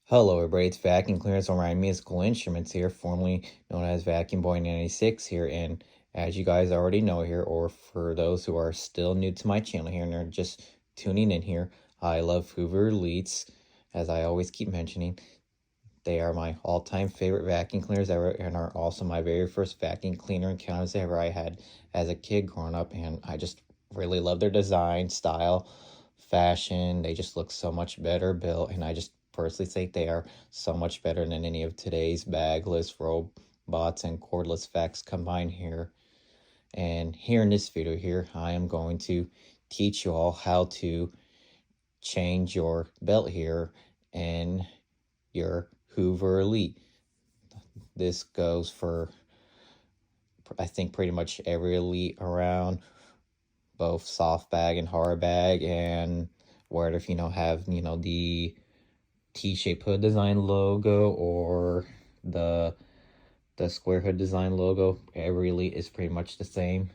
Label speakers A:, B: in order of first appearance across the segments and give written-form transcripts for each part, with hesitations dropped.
A: Hello everybody, it's Vacuum Clearance on Ryan Musical Instruments here, formerly known as Vacuum Boy 96 here, and as you guys already know here, or for those who are still new to my channel here and are just tuning in here, I love Hoover Elites, as I always keep mentioning. They are my all-time favorite vacuum cleaners ever, and are also my very first vacuum cleaner encounters ever I had as a kid growing up, and I just really love their design, style, fashion. They just look so much better built, and I just personally think they are so much better than any of today's bagless robots and cordless vacs combined here. And here in this video here, I am going to teach you all how to change your belt here and your Hoover Elite. This goes for, I think, pretty much every Elite around, both soft bag and hard bag, and where if have the T-shaped hood design logo or the square hood design logo, every Elite is pretty much the same.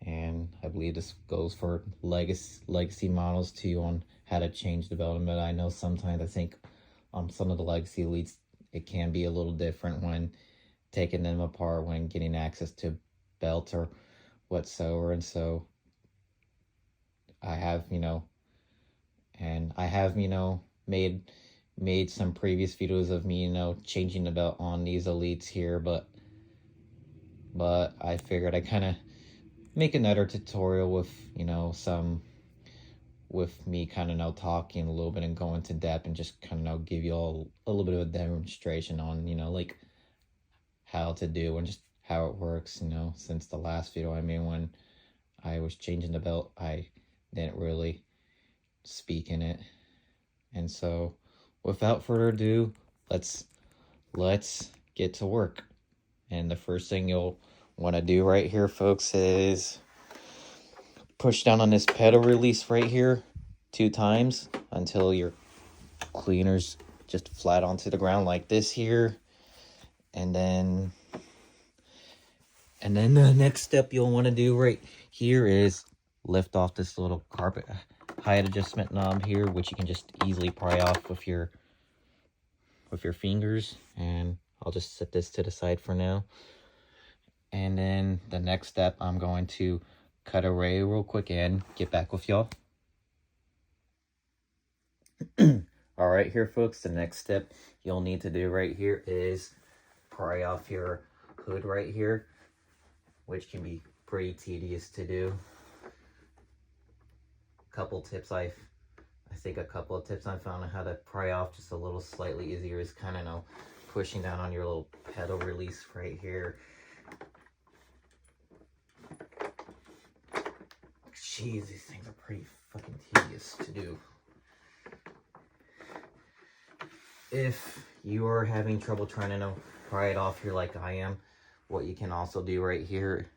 A: And I believe this goes for legacy models too, on how to change the belt. But I know sometimes I think some of the legacy Elites, it can be a little different when taking them apart, when getting access to belts or whatsoever. And so I have, made some previous videos of me, changing the belt on these Elites here, but I figured I kind of make another tutorial with, with me kind of talking a little bit and going to depth, and just kind of give you all a little bit of a demonstration on, like how to do and just how it works, since the last video I made when I was changing the belt, I didn't really speak in it. And so without further ado, let's get to work. And the first thing you'll want to do right here, folks, is push down on this pedal release right here 2 times until your cleaner's just flat onto the ground like this here. And then the next step you'll want to do right here is lift off this little carpet height adjustment knob here, which you can just easily pry off with your fingers. And I'll just set this to the side for now. And then the next step, I'm going to cut a ray real quick and get back with y'all. All right, here, folks, the next step you'll need to do right here is pry off your hood right here, which can be pretty tedious to do. A couple of tips I found on how to pry off just a little slightly easier is kind of pushing down on your little pedal release right here. Jeez, these things are pretty fucking tedious to do. If you are having trouble trying to pry it off here like I am, what you can also do right here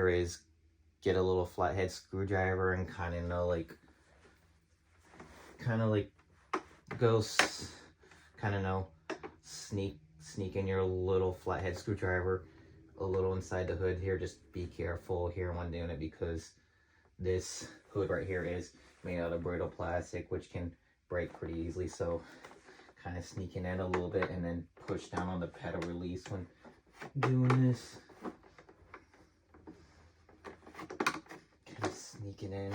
A: is get a little flathead screwdriver and kind of sneak in your little flathead screwdriver a little inside the hood here. Just be careful here when doing it, because this hood right here is made out of brittle plastic, which can break pretty easily. So kind of sneaking in a little bit and then push down on the pedal release when doing this. Kind of sneaking in.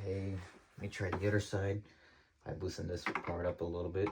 A: Okay, let me try the other side. I've loosened this part up a little bit.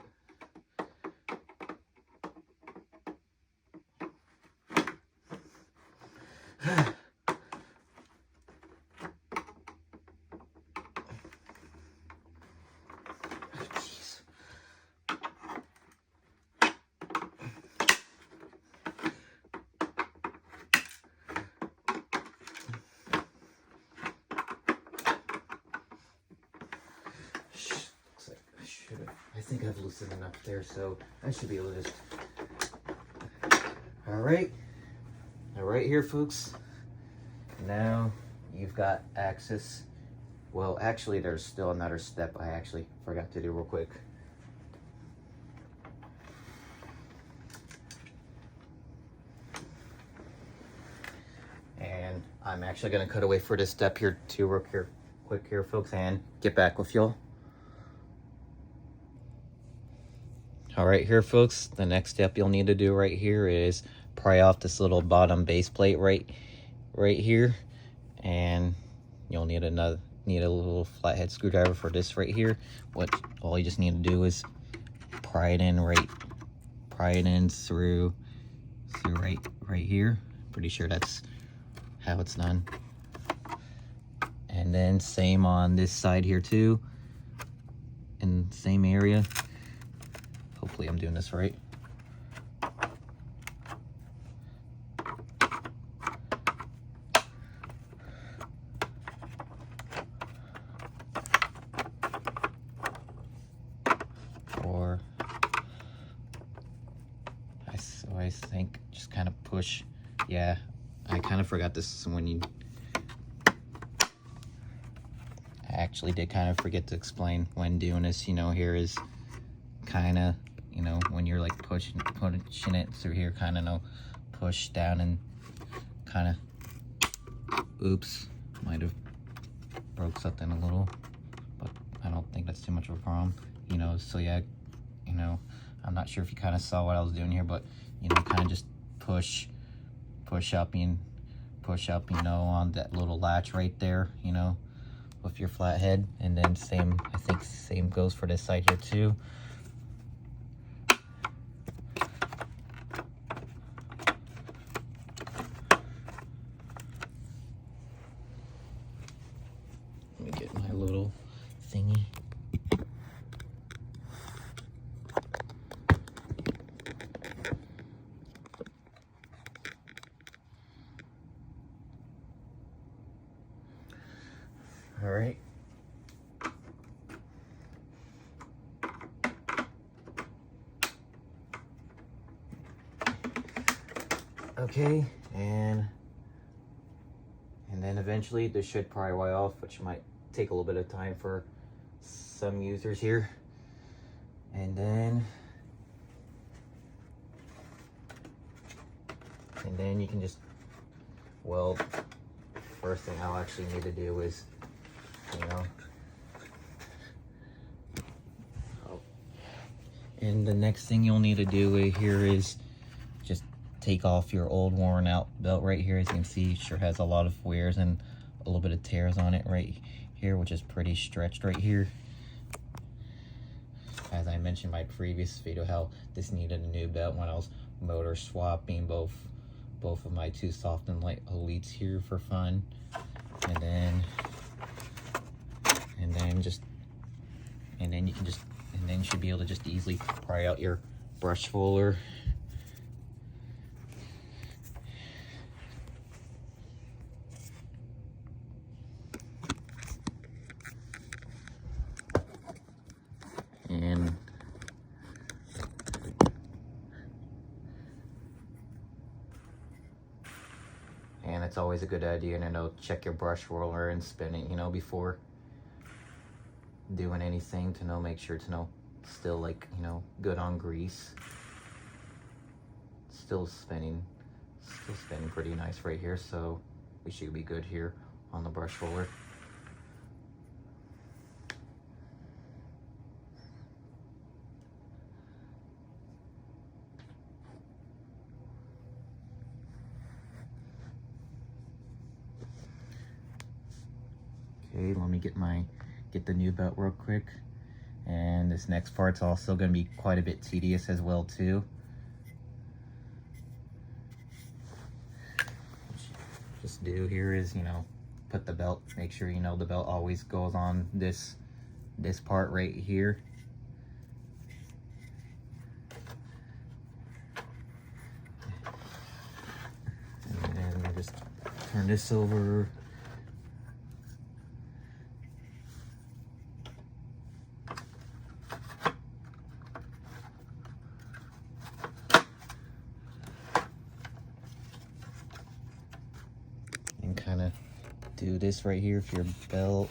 A: I think I've loosened enough there, so I should be able to just... All right here, folks. Now you've got access. Well, actually, there's still another step I actually forgot to do real quick. I'm actually gonna cut away for this step here too real quick here, folks, and get back with y'all. All right, here, folks, the next step you'll need to do right here is pry off this little bottom base plate right here, and you'll need a little flathead screwdriver for this right here. All you just need to do is pry it in through right here. Pretty sure that's how it's done. And then same on this side here too, in the same area. Hopefully I'm doing this right. I think just kind of push. Yeah, I kind of forgot this when I actually did kind of forget to explain when doing this. You know, here is kind of, you know, when you're like pushing it through here, kind of push down and kind of, oops, might have broke something a little, but I don't think that's too much of a problem. You know, so yeah, you know, I'm not sure if you kind of saw what I was doing here, but you know, kind of just push up, you know, on that little latch right there, you know, with your flathead. And then I think same goes for this side here too. Let me get my little thingy. All right. Okay, and then eventually this should probably wear off, which might take a little bit of time for some users here. And then you can just, well, first thing I'll actually need to do is, you know, and the next thing you'll need to do here is just take off your old worn out belt right here. As you can see, it sure has a lot of wears and a little bit of tears on it right here, which is pretty stretched right here. As I mentioned in my previous video, how this needed a new belt when I was motor swapping both of my two soft and light elites here for fun. And then you should be able to just easily pry out your brush roller. And it's always a good idea to know, check your brush roller and spin it, you know, before doing anything, to know, make sure to know still, like, you know, good on grease. Still spinning pretty nice right here, so we should be good here on the brush roller. Okay, let me get the new belt real quick. And this next part's also going to be quite a bit tedious as well too. What you just do here is, you know, put the belt, make sure you know the belt always goes on this part right here. And then we'll just turn this over. Kind of do this right here for your belt.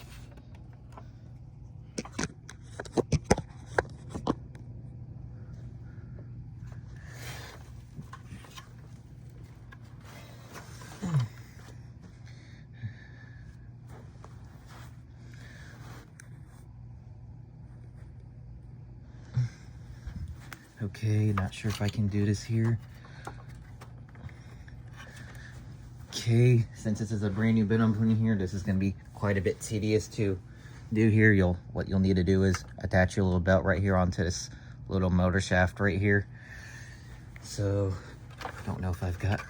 A: Okay, not sure if I can do this here. Okay, since this is a brand new bit I'm putting here, this is going to be quite a bit tedious to do here. What you'll need to do is attach your little belt right here onto this little motor shaft right here. So, I don't know if I've got...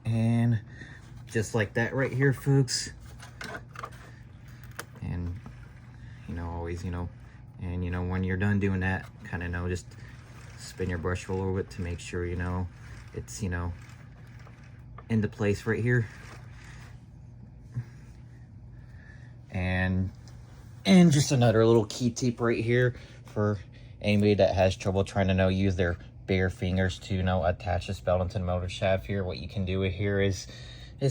A: And just like that right here, folks. And, you know, always, you know, and, you know, when you're done doing that, kind of know, just spin your brush roller with to make sure, you know, it's, you know, into place right here. And just another little key tip right here for anybody that has trouble trying to use their bare fingers to attach this belt into the motor shaft here. What you can do here is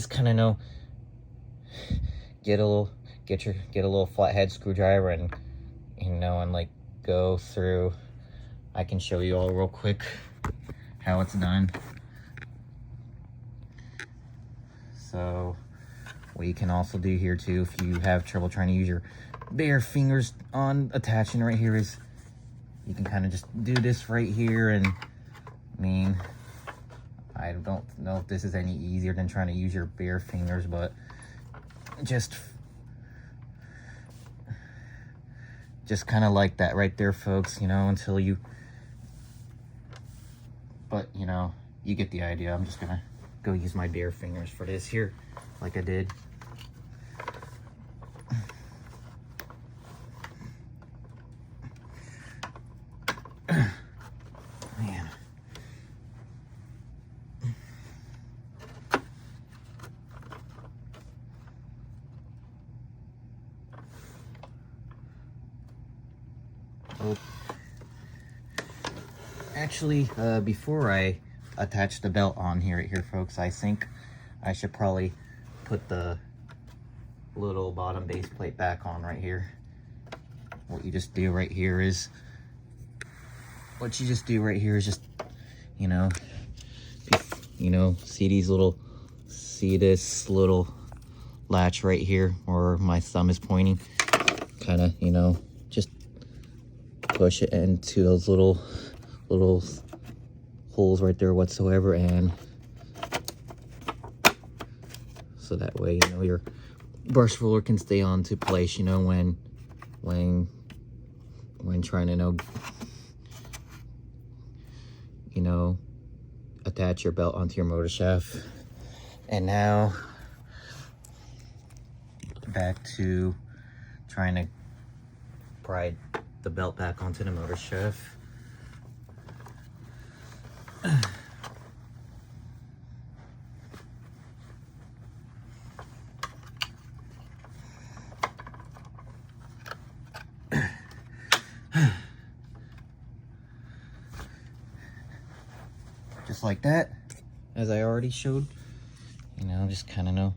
A: kind of get a little flathead screwdriver and and like go through. I can show you all real quick how it's done. So what you can also do here too, if you have trouble trying to use your bare fingers on attaching right here, is you can kind of just do this right here. And I mean, I don't know if this is any easier than trying to use your bare fingers, but just kind of like that right there, folks, until you, but you get the idea. I'm just gonna go use my bare fingers for this here, like I did. Man. Oh. Actually, before I attach the belt on here, folks, I think I should probably put the little bottom base plate back on right here. What you just do right here is just, see this little latch right here where my thumb is pointing, kind of, just push it into those little holes right there whatsoever, and so that way, your brush roller can stay onto place, when trying to attach your belt onto your motor shaft. And now back to trying to pry the belt back onto the motor shaft. Just like that, as I already showed. Just kind of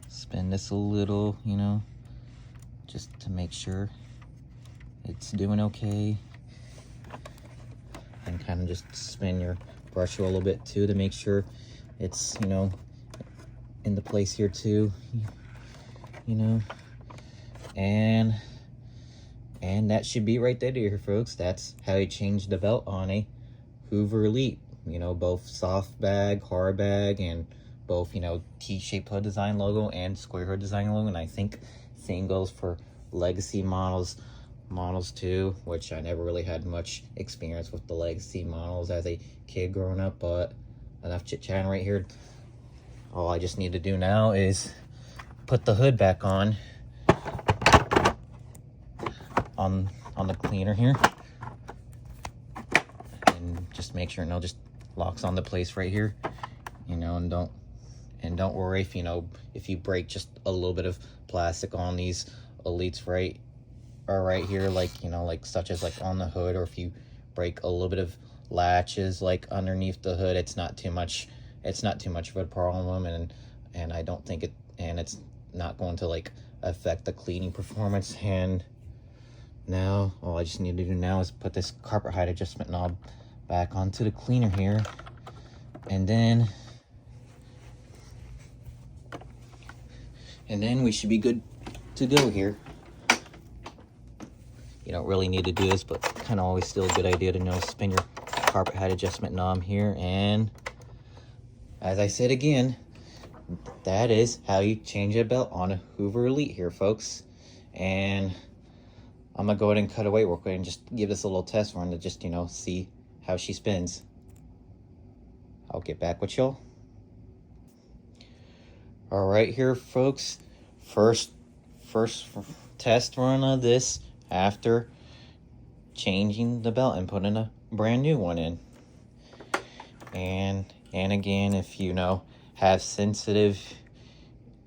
A: spin this a little, just to make sure it's doing okay. And kind of just spin your brush a little bit too to make sure it's, in the place here too, and that should be right there, dear folks. That's how you change the belt on a Hoover Elite. Both soft bag, hard bag, and both, T-shaped hood design logo and square hood design logo. And I think same goes for legacy models too, which I never really had much experience with the legacy models as a kid growing up. But enough chit-chatting right here. All I just need to do now is put the hood back on the cleaner here, and just make sure just locks on the place right here, and don't worry if you break just a little bit of plastic on these Elites right here, like such as on the hood, or if you break a little bit of latches underneath the hood, it's not too much of a problem, and I don't think it's not going to affect the cleaning performance. And now all I just need to do now is put this carpet height adjustment knob back onto the cleaner here, and then we should be good to go here. You don't really need to do this, but kind of always still a good idea to know. Spin your carpet height adjustment knob here, and as I said again, that is how you change a belt on a Hoover Elite here, folks. And I'm gonna go ahead and cut away real quick and just give this a little test run to just, see how she spins. I'll get back with y'all. All right here, folks. First test run of this after changing the belt and putting a brand new one in. And again, if have sensitive,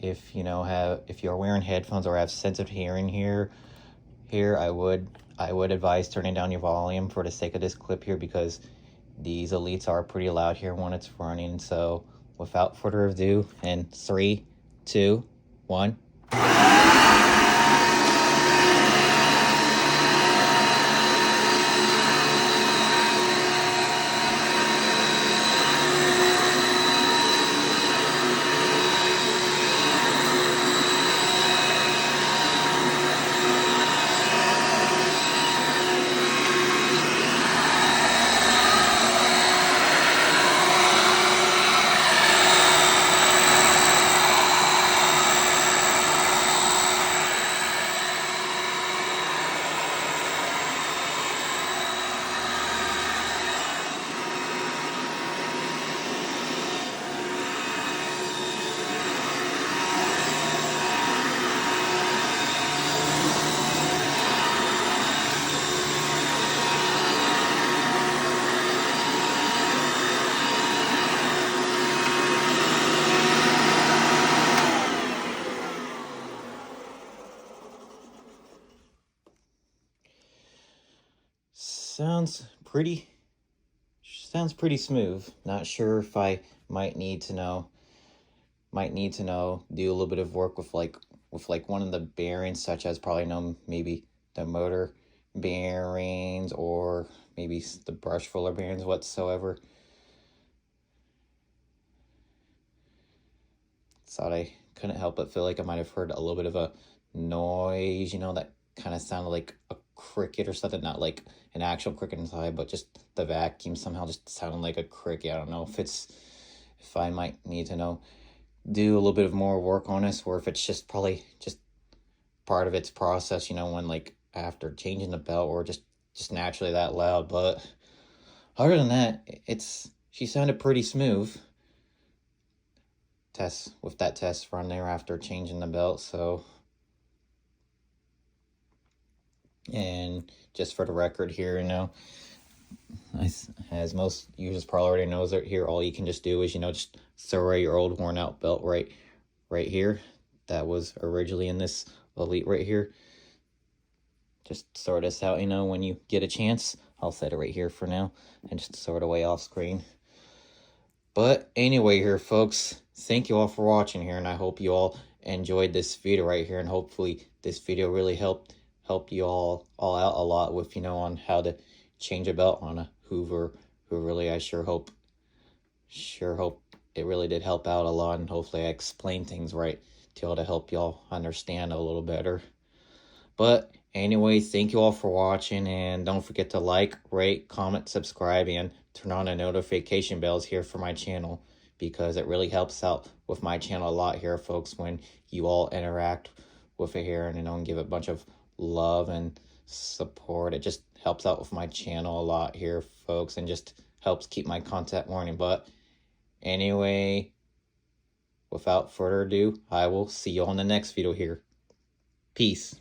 A: if you're wearing headphones or have sensitive hearing here, I would advise turning down your volume for the sake of this clip here, because these Elites are pretty loud here when it's running. So without further ado, in 3, 2, 1. Sounds pretty smooth. Not sure if I might need to do a little bit of work with one of the bearings, such as probably maybe the motor bearings or maybe the brush filler bearings whatsoever. Thought I couldn't help but feel like I might have heard a little bit of a noise, that kind of sounded like a cricket or something, not like an actual cricket inside, but just the vacuum somehow just sounded like a cricket. I don't know if I might need to do a little bit of more work on this, or if it's just probably just part of its process, when after changing the belt, or just naturally that loud. But other than that, she sounded pretty smooth. With that test run there after changing the belt. So, and just for the record here, as most users probably already knows that here, all you can just do is just throw away your old worn out belt right here that was originally in this Elite right here. Just sort this out, when you get a chance. I'll set it right here for now and just sort away off screen. But anyway here, folks, thank you all for watching here, and I hope you all enjoyed this video right here, and hopefully this video really helped you all out a lot with on how to change a belt on a Hoover. Who really, I sure hope it really did help out a lot, and hopefully I explained things right to y'all to help y'all understand a little better. But anyway, thank you all for watching, and don't forget to like, rate, comment, subscribe, and turn on the notification bells here for my channel, because it really helps out with my channel a lot here, folks, when you all interact with it here and give a bunch of love and support. It just helps out with my channel a lot here, folks, and just helps keep my content running. But anyway, without further ado, I will see you on the next video here. Peace.